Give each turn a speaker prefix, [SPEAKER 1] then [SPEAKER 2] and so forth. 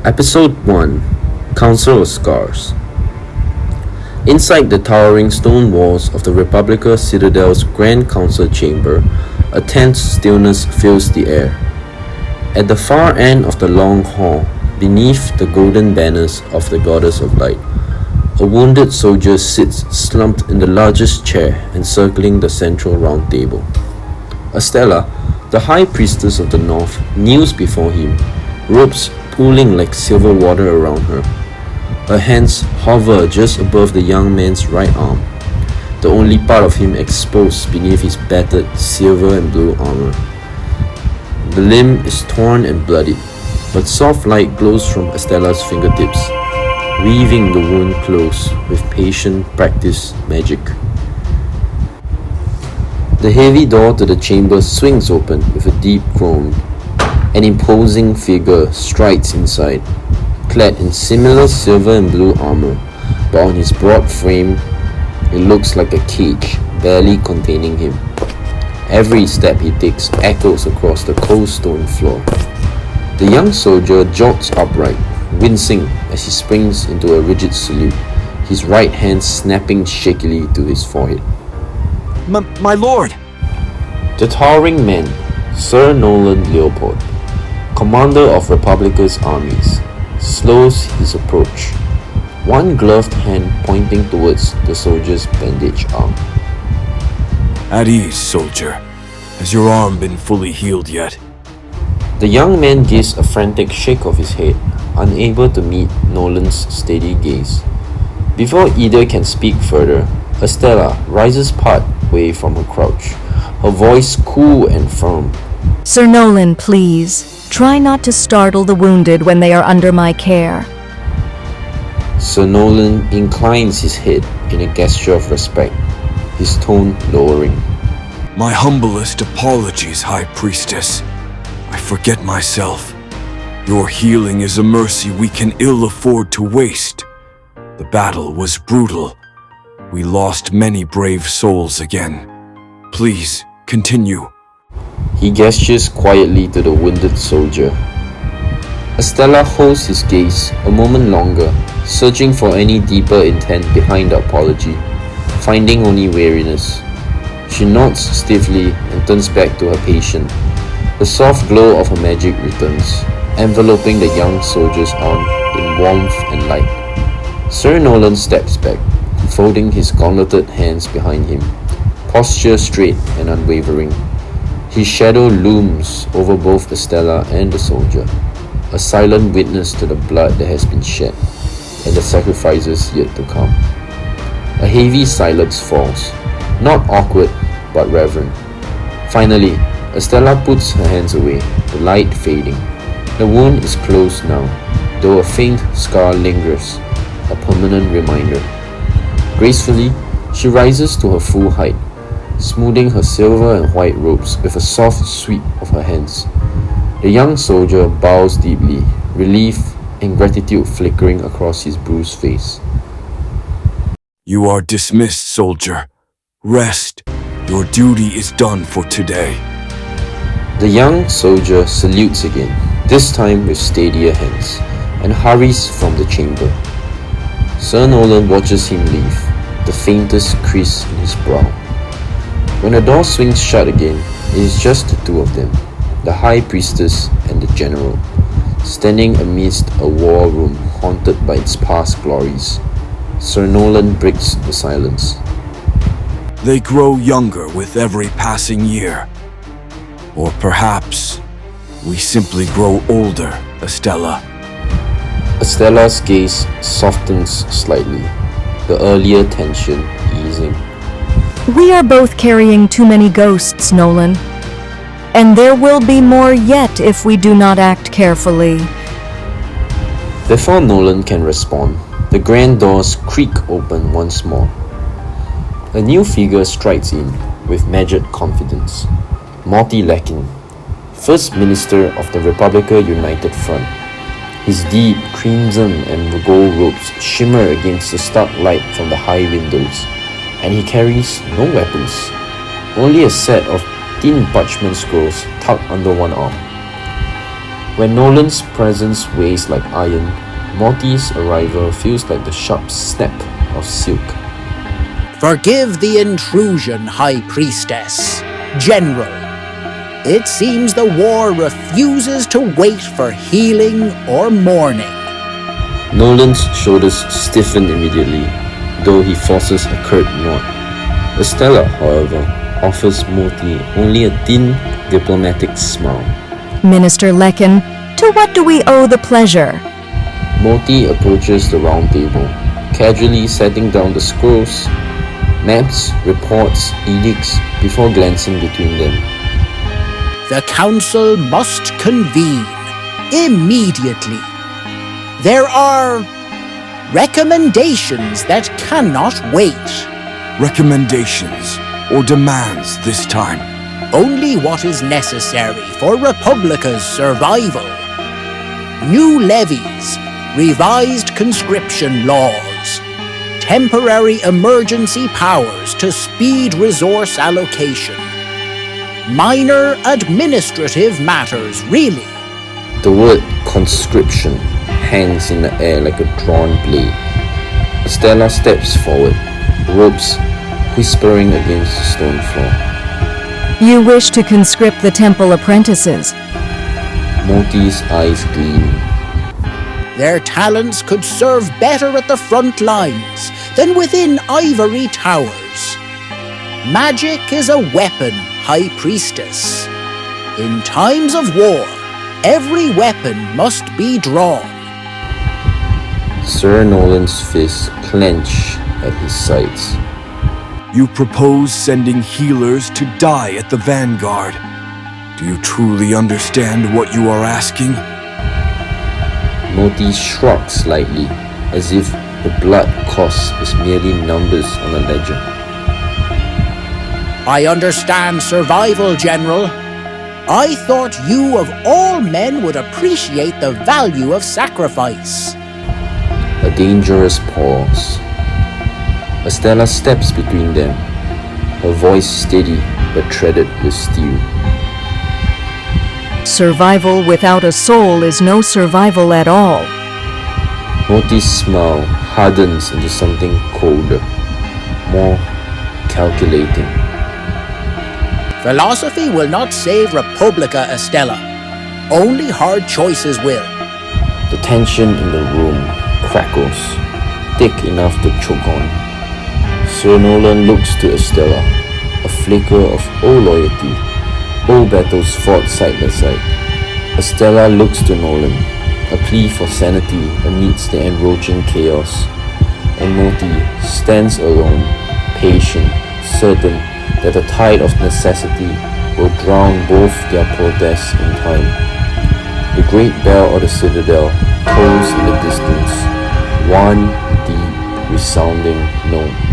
[SPEAKER 1] Episode 1 Council of Scars. Inside the towering stone walls of the Republica Citadel's Grand Council chamber, a tense stillness fills the air. At the far end of the long hall, beneath the golden banners of the Goddess of Light, a wounded soldier sits slumped in the largest chair encircling the central round table. Estella, the High Priestess of the North, kneels before him, robes pooling like silver water around her. Her hands hover just above the young man's right arm, the only part of him exposed beneath his battered silver and blue armor. The limb is torn and bloodied, but soft light glows from Estella's fingertips, weaving the wound close with patient practiced magic. The heavy door to the chamber swings open with a deep groan. An imposing figure strides inside, clad in similar silver and blue armor, but on his broad frame, it looks like a cage, barely containing him. Every step he takes echoes across the cold stone floor. The young soldier jolts upright, wincing as he springs into a rigid salute, his right hand snapping shakily to his forehead.
[SPEAKER 2] My lord!
[SPEAKER 1] The towering man, Sir Nolan Leopold, commander of Republica's armies, slows his approach, one gloved hand pointing towards the soldier's bandaged arm.
[SPEAKER 2] At ease, soldier. Has your arm been fully healed yet?
[SPEAKER 1] The young man gives a frantic shake of his head, unable to meet Nolan's steady gaze. Before either can speak further, Estella rises part way from her crouch, her voice cool and firm.
[SPEAKER 3] Sir Nolan, please. Try not to startle the wounded when they are under my care.
[SPEAKER 1] Sir Nolan inclines his head in a gesture of respect, his tone lowering.
[SPEAKER 2] My humblest apologies, High Priestess. I forget myself. Your healing is a mercy we can ill afford to waste. The battle was brutal. We lost many brave souls again. Please, continue.
[SPEAKER 1] He gestures quietly to the wounded soldier. Estella holds his gaze a moment longer, searching for any deeper intent behind the apology, finding only weariness. She nods stiffly and turns back to her patient. The soft glow of her magic returns, enveloping the young soldier's arm in warmth and light. Sir Nolan steps back, folding his gauntleted hands behind him, posture straight and unwavering. His shadow looms over both Estella and the soldier, a silent witness to the blood that has been shed and the sacrifices yet to come. A heavy silence falls, not awkward but reverent. Finally, Estella puts her hands away, the light fading. The wound is closed now, though a faint scar lingers, a permanent reminder. Gracefully, she rises to her full height, smoothing her silver and white robes with a soft sweep of her hands. The young soldier bows deeply, relief and gratitude flickering across his bruised face.
[SPEAKER 2] You are dismissed, soldier. Rest. Your duty is done for today.
[SPEAKER 1] The young soldier salutes again, this time with steadier hands, and hurries from the chamber. Sir Nolan watches him leave, the faintest crease in his brow. When the door swings shut again, it is just the two of them, the High Priestess and the General, standing amidst a war room haunted by its past glories. Sir Nolan breaks the silence.
[SPEAKER 2] They grow younger with every passing year. Or perhaps we simply grow older, Estella.
[SPEAKER 1] Estella's gaze softens slightly, the earlier tension easing.
[SPEAKER 3] We are both carrying too many ghosts, Nolan. And there will be more yet if we do not act carefully.
[SPEAKER 1] Before Nolan can respond, the grand doors creak open once more. A new figure strides in with measured confidence. Morty Larkin, First Minister of the Republica United Front. His deep crimson and gold robes shimmer against the stark light from the high windows, and he carries no weapons, only a set of thin parchment scrolls tucked under one arm. When Nolan's presence weighs like iron, Morty's arrival feels like the sharp snap of silk.
[SPEAKER 4] Forgive the intrusion, High Priestess. General, it seems the war refuses to wait for healing or mourning.
[SPEAKER 1] Nolan's shoulders stiffen immediately, though he forces a curt nod. Estella, however, offers Morty only a thin, diplomatic smile.
[SPEAKER 3] Minister Lecken, to what do we owe the pleasure?
[SPEAKER 1] Morty approaches the round table, casually setting down the scrolls, maps, reports, edicts before glancing between them.
[SPEAKER 4] The council must convene immediately. There are recommendations that cannot wait.
[SPEAKER 2] Recommendations or demands this time?
[SPEAKER 4] Only what is necessary for Republica's survival. New levies, revised conscription laws, temporary emergency powers to speed resource allocation. Minor administrative matters, really.
[SPEAKER 1] The word conscription hangs in the air like a drawn blade. Estella steps forward, ropes whispering against the stone floor.
[SPEAKER 3] You wish to conscript the temple apprentices.
[SPEAKER 1] Morty's eyes gleam.
[SPEAKER 4] Their talents could serve better at the front lines than within ivory towers. Magic is a weapon, High Priestess. In times of war, every weapon must be drawn.
[SPEAKER 1] Sir Nolan's fists clench at his sides.
[SPEAKER 2] You propose sending healers to die at the vanguard. Do you truly understand what you are asking?
[SPEAKER 1] Morty shrugs slightly, as if the blood cost is merely numbers on a ledger.
[SPEAKER 4] I understand survival, General. I thought you of all men would appreciate the value of sacrifice.
[SPEAKER 1] A dangerous pause. Estella steps between them, her voice steady but threaded with steel.
[SPEAKER 3] Survival without a soul is no survival at all.
[SPEAKER 1] Morty's smile hardens into something colder, more calculating.
[SPEAKER 4] Philosophy will not save Republica, Estella. Only hard choices will.
[SPEAKER 1] The tension in the room crackles, thick enough to choke on. Sir Nolan looks to Estella, a flicker of old loyalty, old battles fought side by side. Estella looks to Nolan, a plea for sanity amidst the enroaching chaos. And Morty stands alone, patient, certain that the tide of necessity will drown both their protests in time. The great bell of the citadel tolls in the distance, one deep, resounding note.